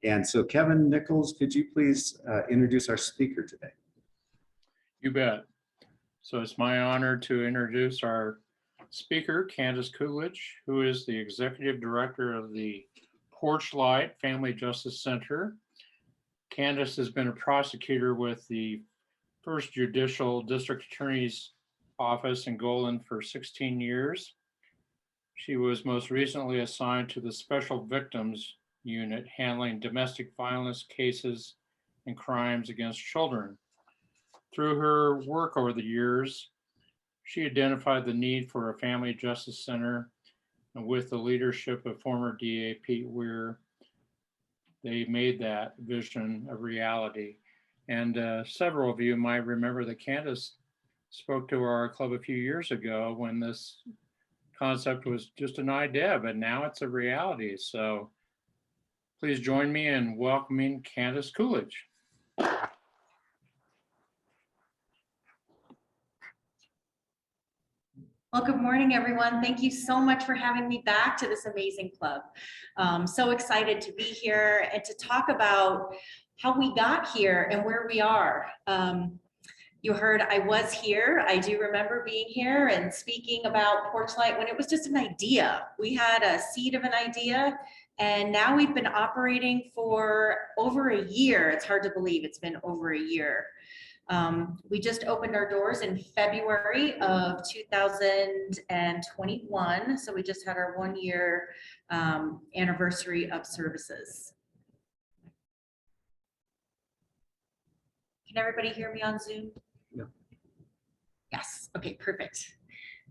And so Kevin Nichols, could you please introduce our speaker today? You bet. So it's my honor to introduce our speaker, Candace Cooledge, who is the Executive Director of the Porchlight Family Justice Center. Candace has been a prosecutor with the First Judicial District Attorney's Office in Golden for 16 years. She was most recently assigned to the Special Victims Unit handling domestic violence cases and crimes against children. Through her work over the years, she identified the need for a family justice center, and with the leadership of former DA Pete Weir, they made that vision a reality. And several of you might remember that Candace spoke to our club a few years ago when this concept was just an idea, but now it's a reality. So please join me in welcoming Candace Cooledge. Well, good morning, everyone. Thank you so much for having me back to this amazing club. So excited to be here and to talk about how we got here and where we are. You heard I was here. I do remember being here and speaking about Porchlight when it was just an idea. We had a seed of an idea, and now we've been operating for over a year. It's hard to believe it's been over a year. We just opened our doors in February of 2021. So we just had our 1 year anniversary of services. Can everybody hear me on Zoom? Yeah. Yes, okay, perfect.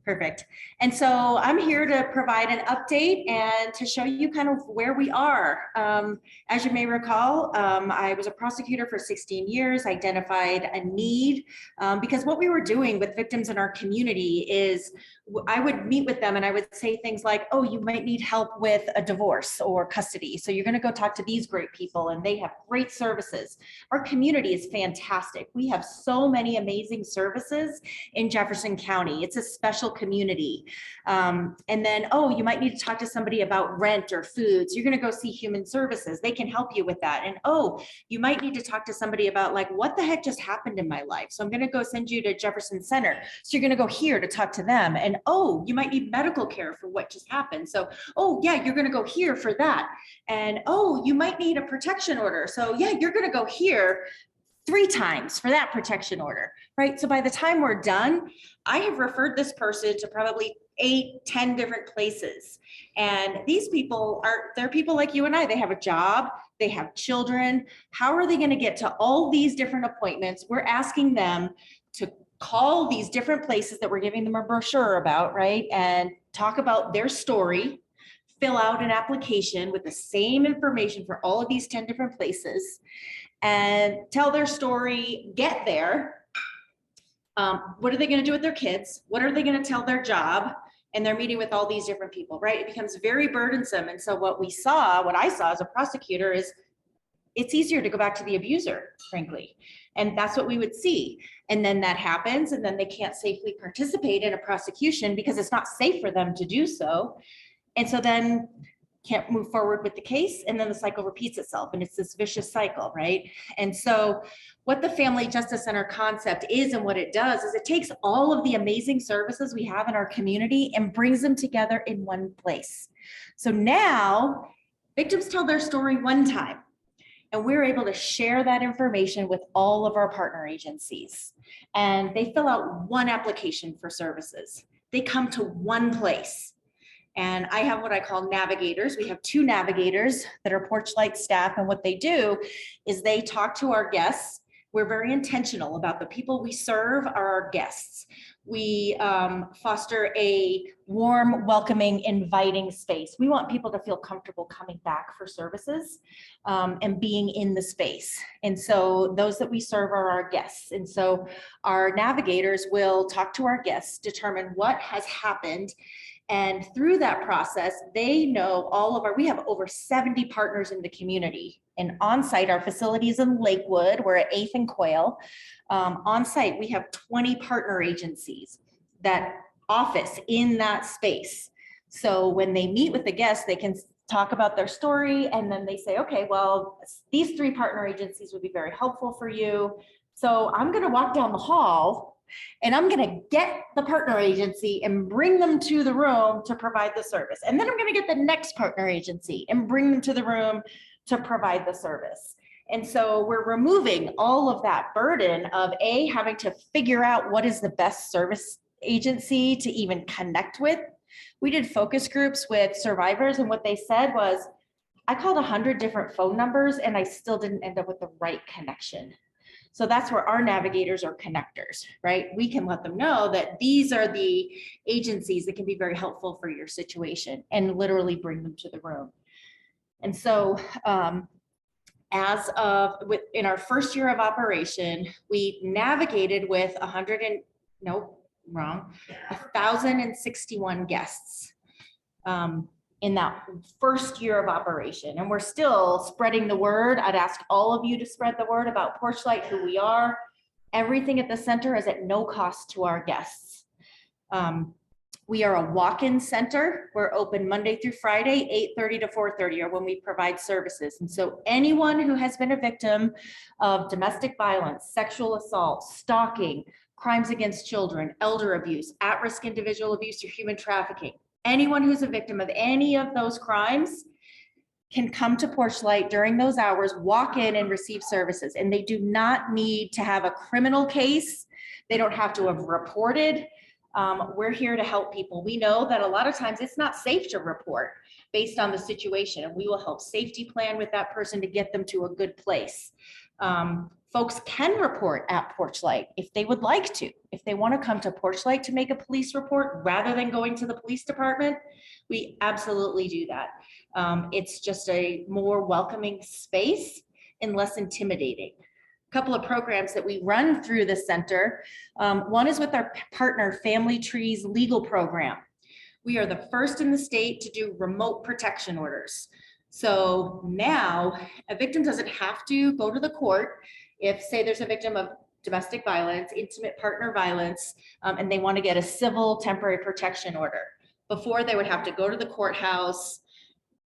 Perfect. And so I'm here to provide an update and to show you kind of where we are. As you may recall, I was a prosecutor for 16 years, identified a need because what we were doing with victims in our community is I would meet with them and I would say things like, oh, you might need help with a divorce or custody. So you're going to go talk to these great people and they have great services. Our community is fantastic. We have so many amazing services in Jefferson County. It's a special community. And then, oh, you might need to talk to somebody about rent or food. So you're going to go see Human Services. They can help you with that. And oh, you might need to talk to somebody about like, what the heck just happened in my life? So I'm going to go send you to Jefferson Center. So you're going to go here to talk to them. And oh, you might need medical care for what just happened. So, oh yeah, you're going to go here for that. And oh, you might need a protection order. So yeah, you're going to go here 3 times for that protection order, right? So by the time we're done, I have referred this person to probably 8, 10 different places. And these people they're people like you and I. They have a job, they have children. How are they going to get to all these different appointments? We're asking them to call these different places that we're giving them a brochure about, right? And talk about their story, fill out an application with the same information for all of these 10 different places, and tell their story, get there. What are they going to do with their kids? What are they going to tell their job? And they're meeting with all these different people, right? It becomes very burdensome. And so what I saw as a prosecutor is it's easier to go back to the abuser, frankly. And that's what we would see. And then that happens, and then they can't safely participate in a prosecution because it's not safe for them to do so. And so then can't move forward with the case, and then the cycle repeats itself, and it's this vicious cycle, right? And so what the Family Justice Center concept is and what it does is it takes all of the amazing services we have in our community and brings them together in one place. So now victims tell their story one time, and we're able to share that information with all of our partner agencies. And they fill out one application for services. They come to one place. And I have what I call navigators. We have 2 navigators that are Porchlight staff. And what they do is they talk to our guests. We're very intentional about the people we serve are our guests. We foster a warm, welcoming, inviting space. We want people to feel comfortable coming back for services and being in the space. And so those that we serve are our guests. And so our navigators will talk to our guests, determine what has happened. And through that process, they know we have over 70 partners in the community. And on-site, our facilities in Lakewood, we're at 8th and Quail. On-site, we have 20 partner agencies that office in that space. So when they meet with the guests, they can talk about their story, and then they say, okay, well, these 3 partner agencies would be very helpful for you. So I'm going to walk down the hall and I'm going to get the partner agency and bring them to the room to provide the service. And then I'm going to get the next partner agency and bring them to the room to provide the service. And so we're removing all of that burden of having to figure out what is the best service agency to even connect with. We did focus groups with survivors, and what they said was, I called 100 different phone numbers and I still didn't end up with the right connection. So that's where our navigators are connectors, right? We can let them know that these are the agencies that can be very helpful for your situation and literally bring them to the room. And so in our first year of operation, we navigated with 1,061 guests in that first year of operation. And we're still spreading the word. I'd ask all of you to spread the word about Porchlight, who we are. Everything at the center is at no cost to our guests. We are a walk-in center. We're open Monday through Friday, 8:30 to 4:30 are when we provide services. And so anyone who has been a victim of domestic violence, sexual assault, stalking, crimes against children, elder abuse, at-risk individual abuse, or human trafficking, anyone who's a victim of any of those crimes can come to Porchlight during those hours, walk in and receive services. And they do not need to have a criminal case. They don't have to have reported. We're here to help people. We know that a lot of times it's not safe to report based on the situation, and we will help safety plan with that person to get them to a good place. Folks can report at Porchlight if they would like to. If they want to come to Porchlight to make a police report rather than going to the police department, we absolutely do that. It's just a more welcoming space and less intimidating. A couple of programs that we run through the center. One is with our partner Family Tree's legal program. We are the first in the state to do remote protection orders. So now a victim doesn't have to go to the court if, say, there's a victim of domestic violence, intimate partner violence, and they want to get a civil temporary protection order. Before, they would have to go to the courthouse,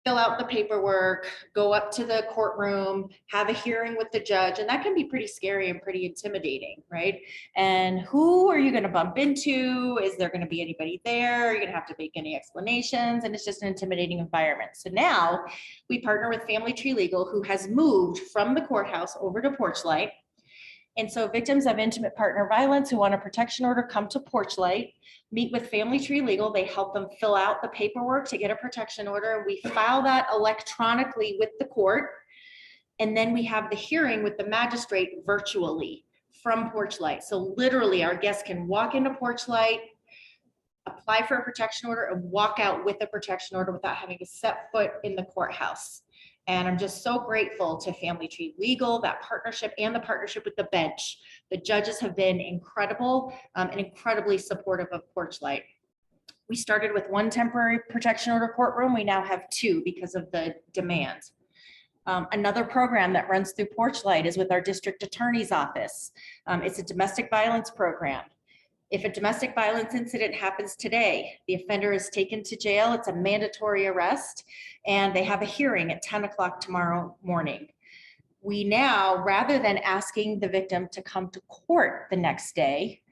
fill out the paperwork, go up to the courtroom, have a hearing with the judge, and that can be pretty scary and pretty intimidating, right? And who are you going to bump into? Is there going to be anybody there? Are you going to have to make any explanations? And it's just an intimidating environment. So now we partner with Family Tree Legal, who has moved from the courthouse over to Porchlight. And so victims of intimate partner violence who want a protection order come to Porchlight, meet with Family Tree Legal. They help them fill out the paperwork to get a protection order. And we file that electronically with the court. And then we have the hearing with the magistrate virtually from Porchlight. So literally our guests can walk into Porchlight, apply for a protection order, and walk out with a protection order without having to set foot in the courthouse. And I'm just so grateful to Family Tree Legal, that partnership, and the partnership with the bench. The judges have been incredible and incredibly supportive of Porchlight. We started with one temporary protection order courtroom. We now have 2 because of the demand. Another program that runs through Porchlight is with our district attorney's office. It's a domestic violence program. If a domestic violence incident happens today, the offender is taken to jail. It's a mandatory arrest, and they have a hearing at 10 o'clock tomorrow morning. We now, rather than asking the victim to come to court the next day,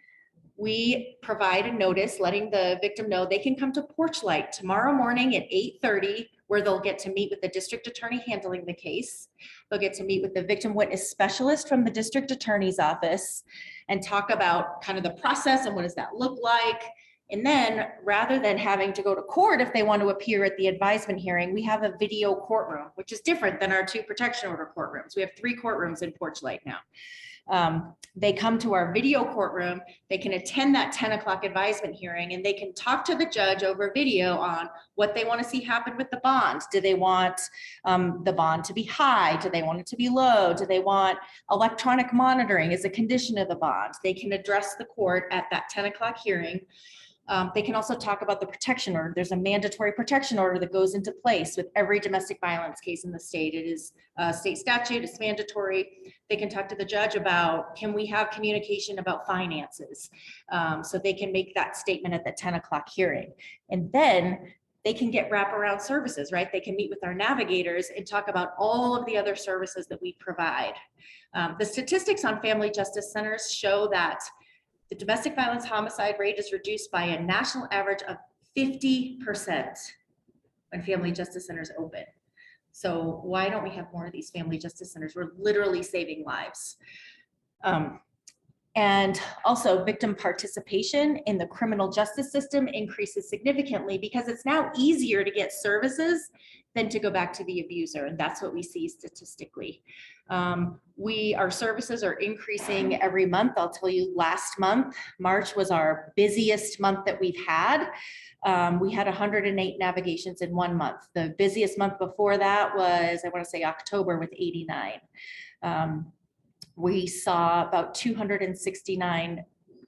we provide a notice letting the victim know they can come to Porchlight tomorrow morning at 8:30, where they'll get to meet with the district attorney handling the case. They'll get to meet with the victim witness specialist from the district attorney's office and talk about kind of the process and what does that look like. And then rather than having to go to court if they want to appear at the advisement hearing, we have a video courtroom, which is different than our 2 protection order courtrooms. We have 3 courtrooms in Porchlight now. They come to our video courtroom, they can attend that 10 o'clock advisement hearing, and they can talk to the judge over video on what they want to see happen with the bond. Do they want the bond to be high? Do they want it to be low? Do they want electronic monitoring as a condition of the bond? They can address the court at that 10 o'clock hearing. They can also talk about the protection order. There's a mandatory protection order that goes into place with every domestic violence case in the state. It is a state statute, it's mandatory. They can talk to the judge about, can we have communication about finances? So they can make that statement at the 10 o'clock hearing. And then they can get wraparound services, right? They can meet with our navigators and talk about all of the other services that we provide. The statistics on family justice centers show that the domestic violence homicide rate is reduced by a national average of 50% when family justice centers open. So why don't we have more of these family justice centers? We're literally saving lives. And also victim participation in the criminal justice system increases significantly because it's now easier to get services than to go back to the abuser. And that's what we see statistically. Our services are increasing every month. I'll tell you, last month, March was our busiest month that we've had. We had 108 navigations in 1 month. The busiest month before that was, I want to say, October with 89. We saw about 269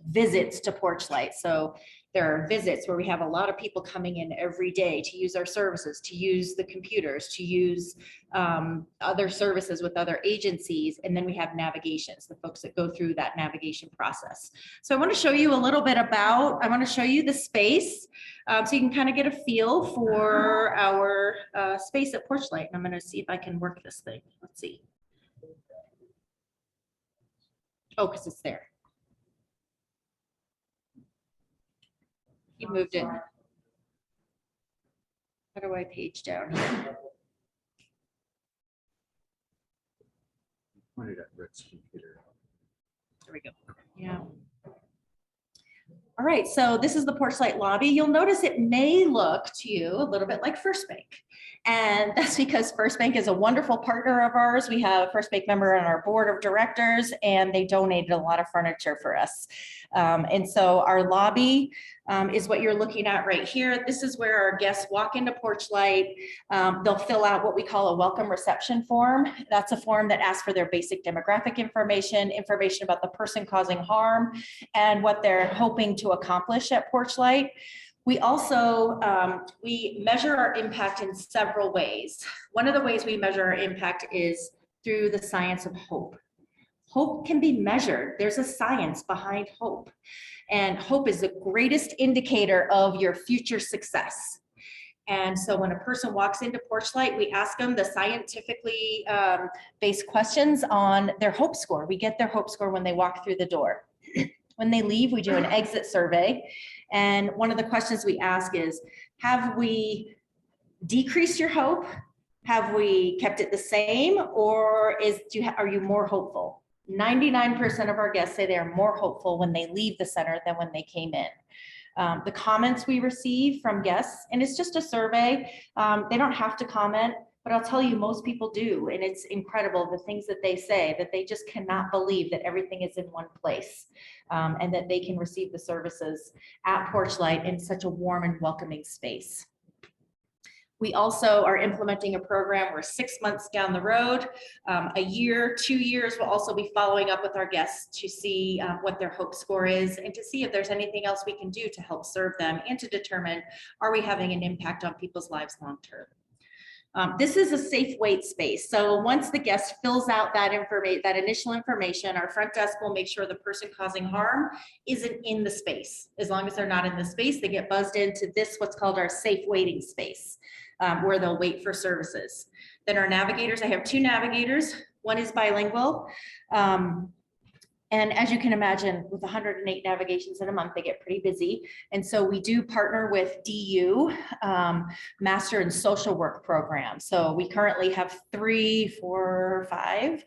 visits to Porchlight. So there are visits where we have a lot of people coming in every day to use our services, to use the computers, to use other services with other agencies. And then we have navigations, the folks that go through that navigation process. So I want to show you a little bit about, I want to show you the space so you can kind of get a feel for our space at Porchlight. And I'm going to see if I can work this thing. Let's see. Oh, because it's there. You moved it. How do I page down here? Pointed at Rick's computer. There we go. Yeah. All right, so this is the Porchlight lobby. You'll notice it may look to you a little bit like First Bank. And that's because First Bank is a wonderful partner of ours. We have a First Bank member on our board of directors, and they donated a lot of furniture for us. And so our lobby is what you're looking at right here. This is where our guests walk into Porchlight. They'll fill out what we call a welcome reception form. That's a form that asks for their basic demographic information, information about the person causing harm, and what they're hoping to accomplish at Porchlight. We also, we measure our impact in several ways. One of the ways we measure our impact is through the science of hope. Hope can be measured. There's a science behind hope. And hope is the greatest indicator of your future success. And so when a person walks into Porchlight, we ask them the scientifically based questions on their hope score. We get their hope score when they walk through the door. When they leave, we do an exit survey. And one of the questions we ask is, have we decreased your hope? Have we kept it the same? Or are you more hopeful? 99% of our guests say they're more hopeful when they leave the center than when they came in. The comments we receive from guests, and it's just a survey, they don't have to comment, but I'll tell you, most people do. And it's incredible the things that they say, that they just cannot believe that everything is in one place and that they can receive the services at Porchlight in such a warm and welcoming space. We also are implementing a program. We're 6 months down the road. A year, 2 years, we'll also be following up with our guests to see what their hope score is and to see if there's anything else we can do to help serve them and to determine, are we having an impact on people's lives long term? This is a safe wait space. So once the guest fills out that initial information, our front desk will make sure the person causing harm isn't in the space. As long as they're not in the space, they get buzzed into this, what's called our safe waiting space, where they'll wait for services. Then our navigators, I have 2 navigators. One is bilingual. And as you can imagine, with 108 navigations in a month, they get pretty busy. And so we do partner with DU, Master in Social Work program. So we currently have 3, 4, 5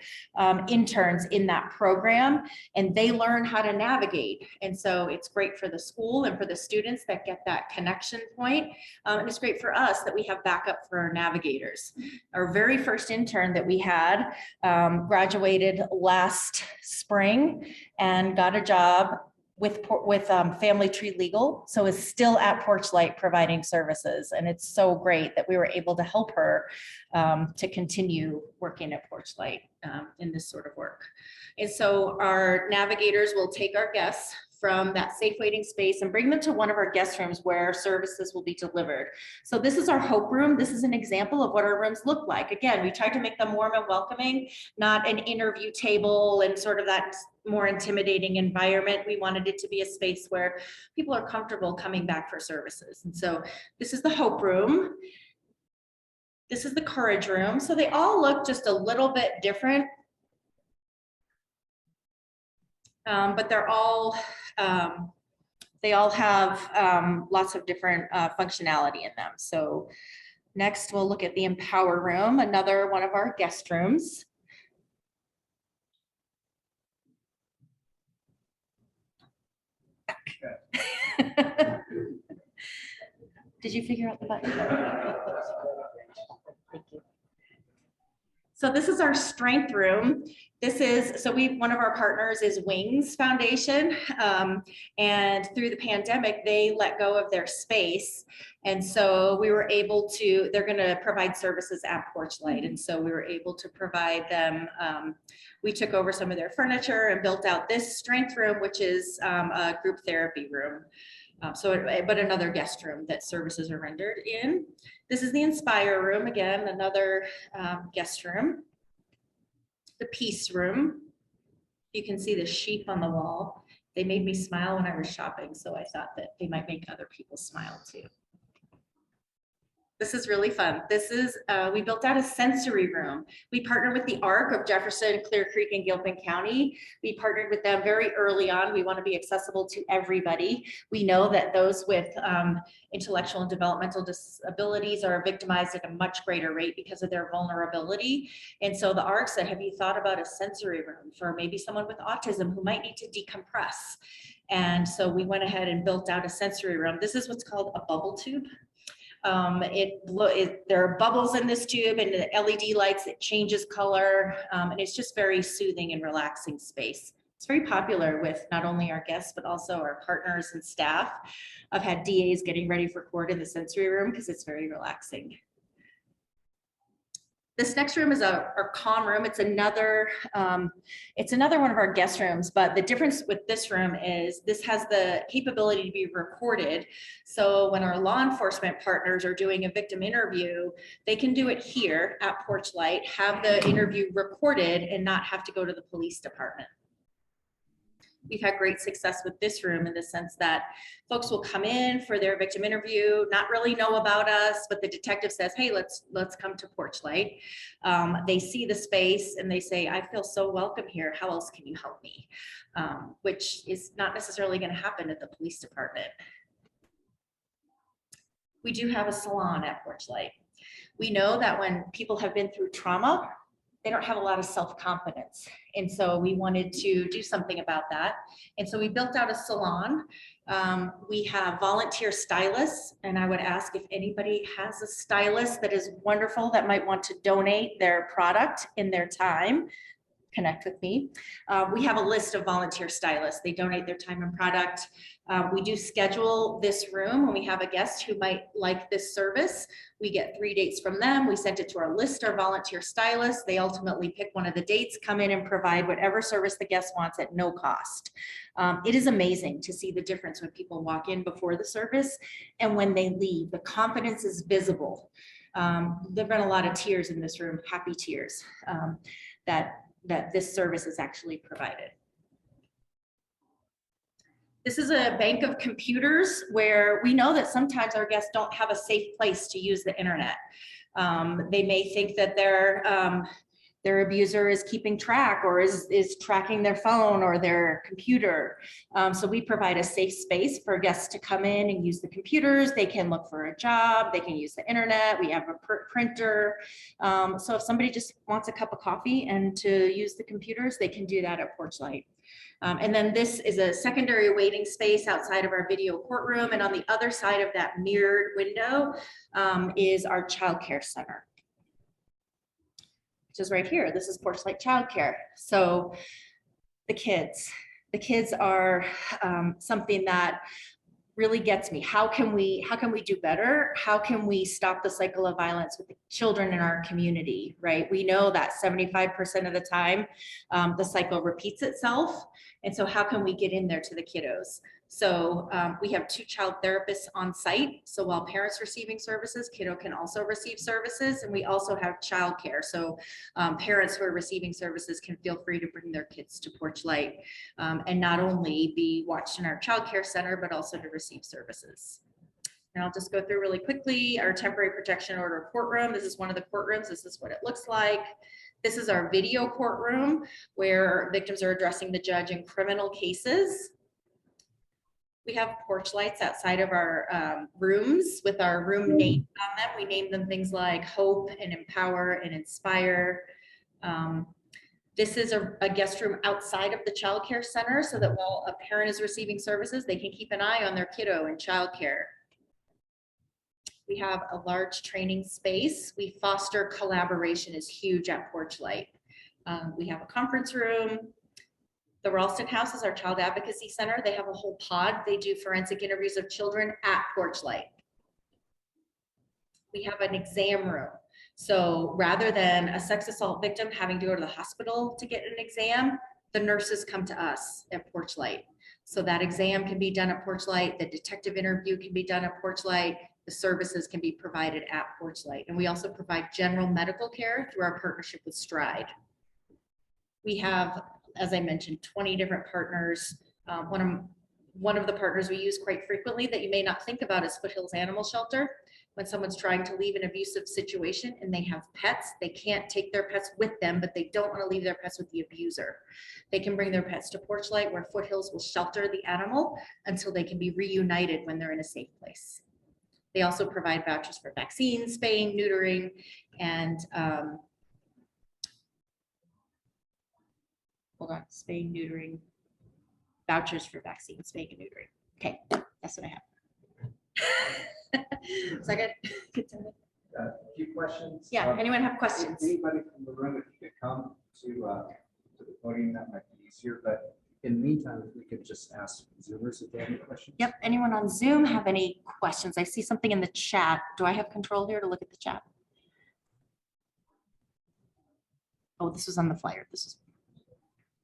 interns in that program, and they learn how to navigate. And so it's great for the school and for the students that get that connection point. And it's great for us that we have backup for our navigators. Our very first intern that we had graduated last spring and got a job with Family Tree Legal, so is still at Porchlight providing services. And it's so great that we were able to help her to continue working at Porchlight in this sort of work. And so our navigators will take our guests from that safe waiting space and bring them to one of our guest rooms where services will be delivered. So this is our Hope Room. This is an example of what our rooms look like. Again, we tried to make them warm and welcoming, not an interview table and sort of that more intimidating environment. We wanted it to be a space where people are comfortable coming back for services. And so this is the Hope Room. This is the Courage Room. So they all look just a little bit different. But they're all, they all have lots of different functionality in them. So next we'll look at the Empower Room, another one of our guest rooms. Did you figure out the button? Thank you. So this is our Strength Room. This is, so one of our partners is Wings Foundation. And through the pandemic, they let go of their space. And so we were able to, they're gonna provide services at Porchlight. And so we were able to provide them, we took over some of their furniture and built out this Strength Room, which is a group therapy room. But another guest room that services are rendered in. This is the Inspire Room, again, another guest room. The Peace Room. You can see the sheep on the wall. They made me smile when I was shopping, so I thought that they might make other people smile too. This is really fun. This is, we built out a sensory room. We partnered with the ARC of Jefferson, Clear Creek, and Gilpin County. We partnered with them very early on. We want to be accessible to everybody. We know that those with intellectual and developmental disabilities are victimized at a much greater rate because of their vulnerability. And so the ARC said, have you thought about a sensory room for maybe someone with autism who might need to decompress? And so we went ahead and built out a sensory room. This is what's called a bubble tube. There are bubbles in this tube and the LED lights, it changes color, and it's just very soothing and relaxing space. It's very popular with not only our guests, but also our partners and staff. I've had DAs getting ready for court in the sensory room because it's very relaxing. This next room is our calm room. It's another one of our guest rooms, but the difference with this room is this has the capability to be recorded. So when our law enforcement partners are doing a victim interview, they can do it here at Porchlight, have the interview recorded and not have to go to the police department. We've had great success with this room in the sense that folks will come in for their victim interview, not really know about us, but the detective says, hey, let's come to Porchlight. They see the space and they say, I feel so welcome here. How else can you help me? Which is not necessarily going to happen at the police department. We do have a salon at Porchlight. We know that when people have been through trauma, they don't have a lot of self-confidence. And so we wanted to do something about that. And so we built out a salon. We have volunteer stylists, and I would ask if anybody has a stylist that is wonderful that might want to donate their product in their time, connect with me. We have a list of volunteer stylists. They donate their time and product. We do schedule this room when we have a guest who might like this service. We get 3 dates from them. We send it to our list of volunteer stylists. They ultimately pick one of the dates, come in and provide whatever service the guest wants at no cost. It is amazing to see the difference when people walk in before the service and when they leave. The confidence is visible. There've been a lot of tears in this room, happy tears, that this service is actually provided. This is a bank of computers where we know that sometimes our guests don't have a safe place to use the internet. They may think that their abuser is keeping track or is tracking their phone or their computer. So we provide a safe space for guests to come in and use the computers. They can look for a job, they can use the internet, we have a printer. So if somebody just wants a cup of coffee and to use the computers, they can do that at Porchlight. And then this is a secondary waiting space outside of our video courtroom. And on the other side of that mirrored window is our childcare center, which is right here. This is Porchlight Childcare. So the kids are something that really gets me. How can we do better? How can we stop the cycle of violence with the children in our community, right? We know that 75% of the time, the cycle repeats itself. And so how can we get in there to the kiddos? So we have 2 child therapists on site. So while parents receiving services, kiddo can also receive services. And we also have childcare. So parents who are receiving services can feel free to bring their kids to Porchlight and not only be watched in our childcare center, but also to receive services. And I'll just go through really quickly our temporary protection order courtroom. This is one of the courtrooms. This is what it looks like. This is our video courtroom where victims are addressing the judge in criminal cases. We have porch lights outside of our rooms with our room names on them. We name them things like Hope and Empower and Inspire. This is a guest room outside of the child care center so that while a parent is receiving services, they can keep an eye on their kiddo in child care. We have a large training space. We foster collaboration is huge at Porchlight. We have a conference room. The Ralston House is our child advocacy center. They have a whole pod. They do forensic interviews of children at Porchlight. We have an exam room. So rather than a sex assault victim having to go to the hospital to get an exam, the nurses come to us at Porchlight. So that exam can be done at Porchlight. The detective interview can be done at Porchlight. The services can be provided at Porchlight. And we also provide general medical care through our partnership with Stride. We have, as I mentioned, 20 different partners. One of the partners we use quite frequently that you may not think about is Foothills Animal Shelter. When someone's trying to leave an abusive situation and they have pets, they can't take their pets with them, but they don't want to leave their pets with the abuser. They can bring their pets to Porchlight where Foothills will shelter the animal until they can be reunited when they're in a safe place. They also provide vouchers for vaccines, spaying, neutering, and spaying, neutering, vouchers for vaccines, spaying and neutering. Okay, that's what I have. Is that good? A few questions. Yeah, anyone have questions? Anybody from the room, if you could come to the podium, that might be easier. But in the meantime, if we could just ask Zoomers if they have any questions. Yep, anyone on Zoom have any questions? I see something in the chat. Do I have control here to look at the chat? Oh, this was on the flyer. This is.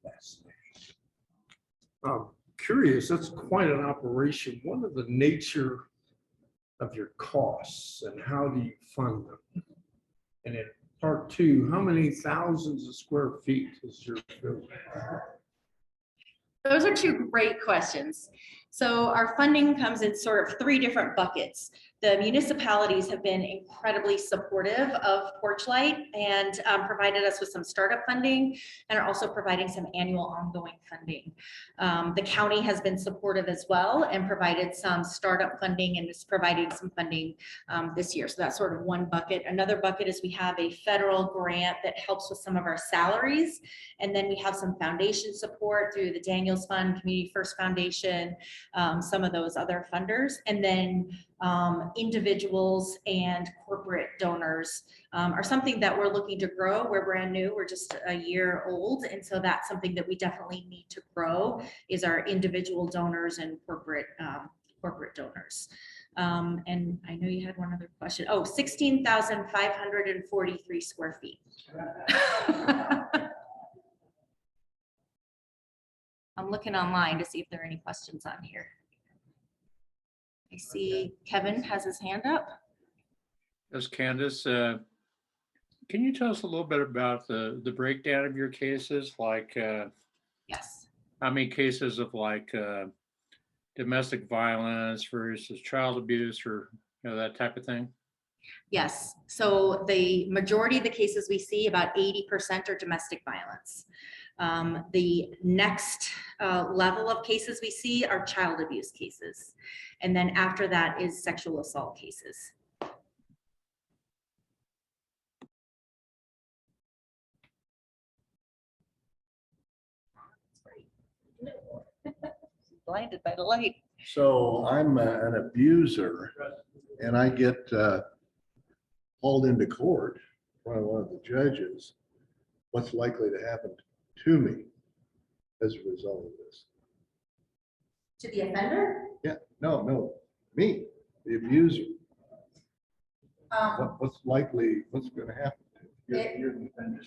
Yes. Curious, that's quite an operation. What are the nature of your costs and how do you fund them? And in part 2, how many thousands of square feet is your building? Those are 2 great questions. So our funding comes in sort of 3 different buckets. The municipalities have been incredibly supportive of Porchlight and provided us with some startup funding and are also providing some annual ongoing funding. The county has been supportive as well and provided some startup funding and is providing some funding this year. So that's sort of one bucket. Another bucket is we have a federal grant that helps with some of our salaries. And then we have some foundation support through the Daniels Fund, Community First Foundation, some of those other funders. And then individuals and corporate donors are something that we're looking to grow. We're brand new, we're just a year old. And so that's something that we definitely need to grow is our individual donors and corporate donors. And I know you had one other question. Oh, 16,543 square feet. I'm looking online to see if there are any questions on here. I see Kevin has his hand up. Yes, Candace, can you tell us a little bit about the breakdown of your cases? Like, Yes. how many cases of like domestic violence versus child abuse or that type of thing? Yes. So the majority of the cases we see, about 80% are domestic violence. The next level of cases we see are child abuse cases. And then after that is sexual assault cases. Blinded by the light. So I'm an abuser and I get hauled into court by one of the judges. What's likely to happen to me as a result of this? To the offender? Yeah, no, me, the abuser. What's likely, what's gonna happen? You're the offender.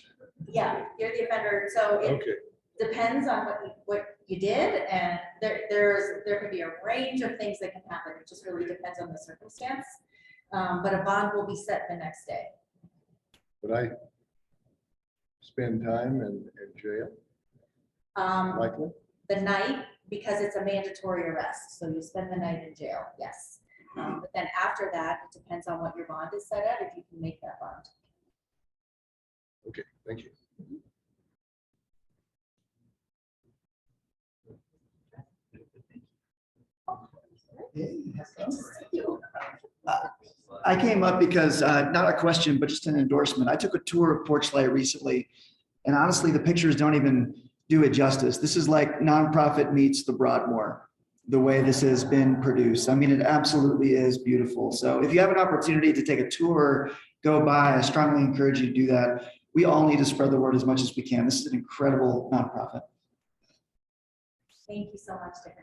Yeah, you're the offender, so it Okay, depends on what you did, and there could be a range of things that can happen, it just really depends on the circumstance. But a bond will be set the next day. would I spend time in jail, likely? The night, because it's a mandatory arrest, so you spend the night in jail, yes. But then after that, it depends on what your bond is set at, if you can make that bond. Okay, thank you. I came up because, not a question, but just an endorsement. I took a tour of Porchlight recently, and honestly, the pictures don't even do it justice. This is like nonprofit meets the Broadmoor, the way this has been produced. I mean, it absolutely is beautiful. So if you have an opportunity to take a tour, go by, I strongly encourage you to do that. We all need to spread the word as much as we can. This is an incredible nonprofit. Thank you so much, Dick.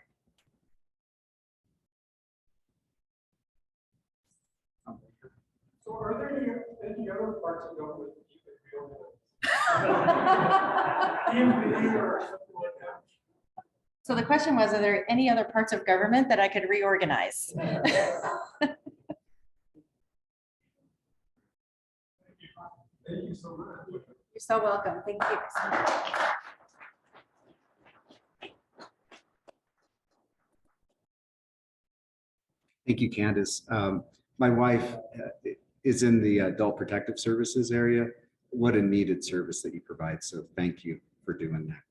So are there any other parts of government that you could reorganize? Or something like that? So the question was, are there any other parts of government that I could reorganize? Thank you so much. You're so welcome. Thank you. Thank you, Candace. My wife is in the adult protective services area. What a needed service that you provide. So thank you for doing that.